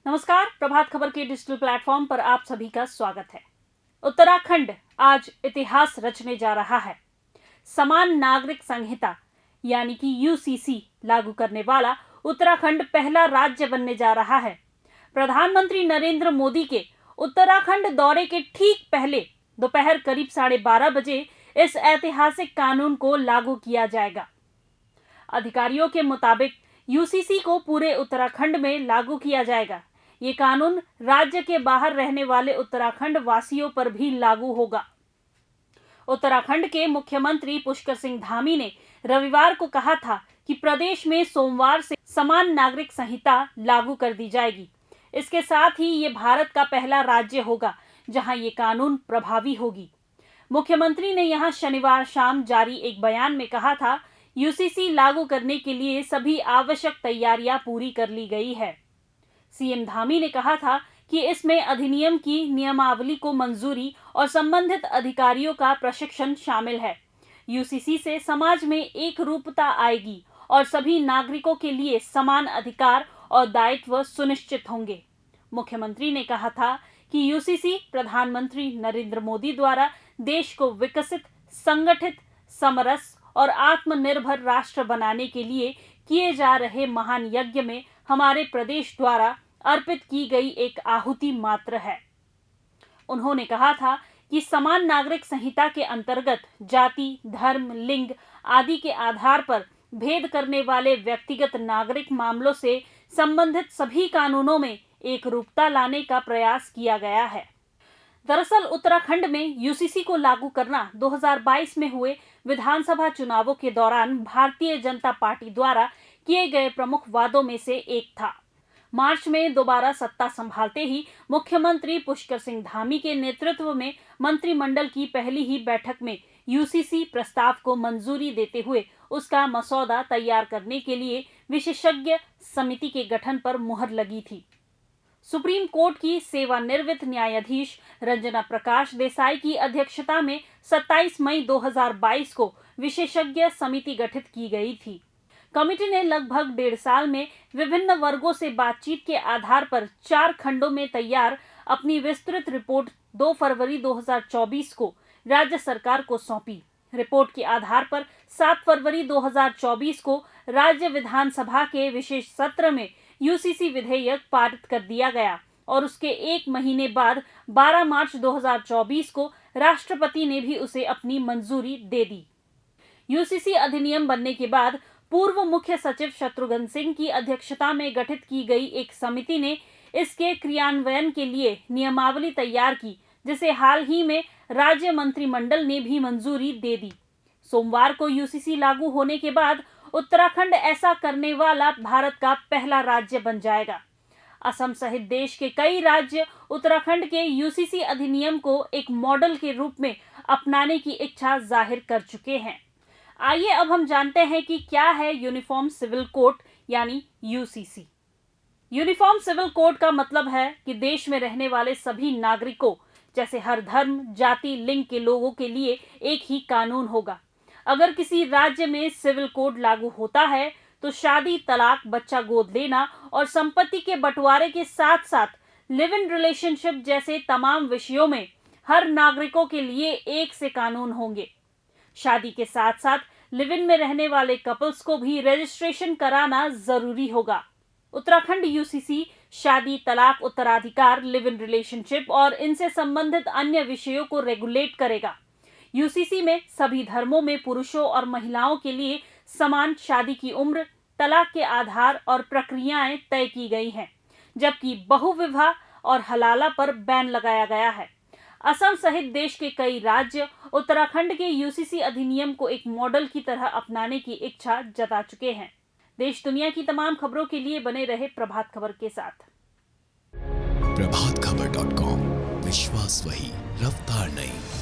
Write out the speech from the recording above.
नमस्कार, प्रभात खबर के digital platform पर आप सभी का स्वागत है। उत्तराखंड आज इतिहास रचने जा रहा है। समान नागरिक संहिता यानी कि यूसीसी लागू करने वाला उत्तराखंड पहला राज्य बनने जा रहा है। प्रधानमंत्री नरेंद्र मोदी के उत्तराखंड दौरे के ठीक पहले दोपहर करीब 12:30 बजे इस ऐतिहासिक कानून को लागू किया जाएगा। अधिकारियों के मुताबिक यूसीसी को पूरे उत्तराखंड में लागू किया जाएगा। ये कानून राज्य के बाहर रहने वाले उत्तराखंड वासियों पर भी लागू होगा। उत्तराखंड के मुख्यमंत्री पुष्कर सिंह धामी ने रविवार को कहा था कि प्रदेश में सोमवार से समान नागरिक संहिता लागू कर दी जाएगी। इसके साथ ही ये भारत का पहला राज्य होगा जहां ये कानून प्रभावी होगी। मुख्यमंत्री ने यहां शनिवार शाम जारी एक बयान में कहा था, यूसीसी लागू करने के लिए सभी आवश्यक तैयारियां पूरी कर ली गई है। सीएम धामी ने कहा था कि इसमें अधिनियम की नियमावली को मंजूरी और संबंधित अधिकारियों का प्रशिक्षण शामिल है। यूसीसी से समाज में एक रूपता आएगी और सभी नागरिकों के लिए समान अधिकार और दायित्व सुनिश्चित होंगे। मुख्यमंत्री ने कहा था कि यूसीसी प्रधानमंत्री नरेंद्र मोदी द्वारा देश को विकसित, संगठित, समरस और आत्मनिर्भर राष्ट्र बनाने के लिए किए जा रहे महान यज्ञ में हमारे प्रदेश द्वारा अर्पित की गई एक आहुति मात्र है। उन्होंने कहा था कि समान नागरिक संहिता के अंतर्गत जाति, धर्म, लिंग आदि के आधार पर भेद करने वाले व्यक्तिगत नागरिक मामलों से संबंधित सभी कानूनों में एक रूपता लाने का प्रयास किया गया है। दरअसल उत्तराखंड में यूसीसी को लागू करना 2022 में हुए विधानसभा चुनावों के दौरान भारतीय जनता पार्टी द्वारा किए गए प्रमुख वादों में से एक था। मार्च में दोबारा सत्ता संभालते ही मुख्यमंत्री पुष्कर सिंह धामी के नेतृत्व में मंत्रिमंडल की पहली ही बैठक में यूसीसी प्रस्ताव को मंजूरी देते हुए उसका मसौदा तैयार करने के लिए विशेषज्ञ समिति के गठन पर मुहर लगी थी। सुप्रीम कोर्ट की सेवानिवृत्त न्यायाधीश रंजना प्रकाश देसाई की अध्यक्षता में 27 मई 2022 को विशेषज्ञ समिति गठित की गई थी। कमेटी ने लगभग 1.5 साल में विभिन्न वर्गों से बातचीत के आधार पर 4 खंडों में तैयार अपनी विस्तृत रिपोर्ट 2 फरवरी 2024 को राज्य सरकार को सौंपी। रिपोर्ट के आधार पर 7 फरवरी 2024 को राज्य विधानसभा के विशेष सत्र में यूसीसी विधेयक पारित कर दिया गया और उसके एक महीने बाद 12 मार्च 2024 को राष्ट्रपति ने भी उसे अपनी मंजूरी दे दी। यूसीसी अधिनियम बनने के बाद पूर्व मुख्य सचिव शत्रुघ्न सिंह की अध्यक्षता में गठित की गई एक समिति ने इसके क्रियान्वयन के लिए नियमावली तैयार की, जिसे हाल ही में राज्य मंत्रिमंडल ने भी मंजूरी दे दी। सोमवार को यूसीसी लागू होने के बाद उत्तराखंड ऐसा करने वाला भारत का पहला राज्य बन जाएगा। असम सहित देश के कई राज्य उत्तराखंड के यूसीसी अधिनियम को एक मॉडल के रूप में अपनाने की इच्छा जाहिर कर चुके हैं। आइए अब हम जानते हैं कि क्या है यूनिफॉर्म सिविल कोड यानी यूसीसी। यूनिफॉर्म सिविल कोड का मतलब है कि देश में रहने वाले सभी नागरिकों जैसे हर धर्म, जाति, लिंग के लोगों के लिए एक ही कानून होगा। अगर किसी राज्य में सिविल कोड लागू होता है तो शादी, तलाक, बच्चा गोद लेना और संपत्ति के बंटवारे के साथ साथ लिव इन रिलेशनशिप जैसे तमाम विषयों में हर नागरिकों के लिए एक से कानून होंगे। शादी के साथ साथ लिव इन में रहने वाले कपल्स को भी रजिस्ट्रेशन कराना जरूरी होगा। उत्तराखंड यूसीसी शादी, तलाक, उत्तराधिकार, लिव इन रिलेशनशिप और इनसे संबंधित अन्य विषयों को रेगुलेट करेगा। यूसीसी में सभी धर्मों में पुरुषों और महिलाओं के लिए समान शादी की उम्र, तलाक के आधार और प्रक्रियाएं तय की गई हैं, जबकि बहुविवाह और हलाला पर बैन लगाया गया है। असम सहित देश के कई राज्य उत्तराखंड के यूसीसी अधिनियम को एक मॉडल की तरह अपनाने की इच्छा जता चुके हैं। देश दुनिया की तमाम खबरों के लिए बने रहे प्रभात खबर के साथ। प्रभातखबर.com, विश्वास वही, रफ्तार नहीं।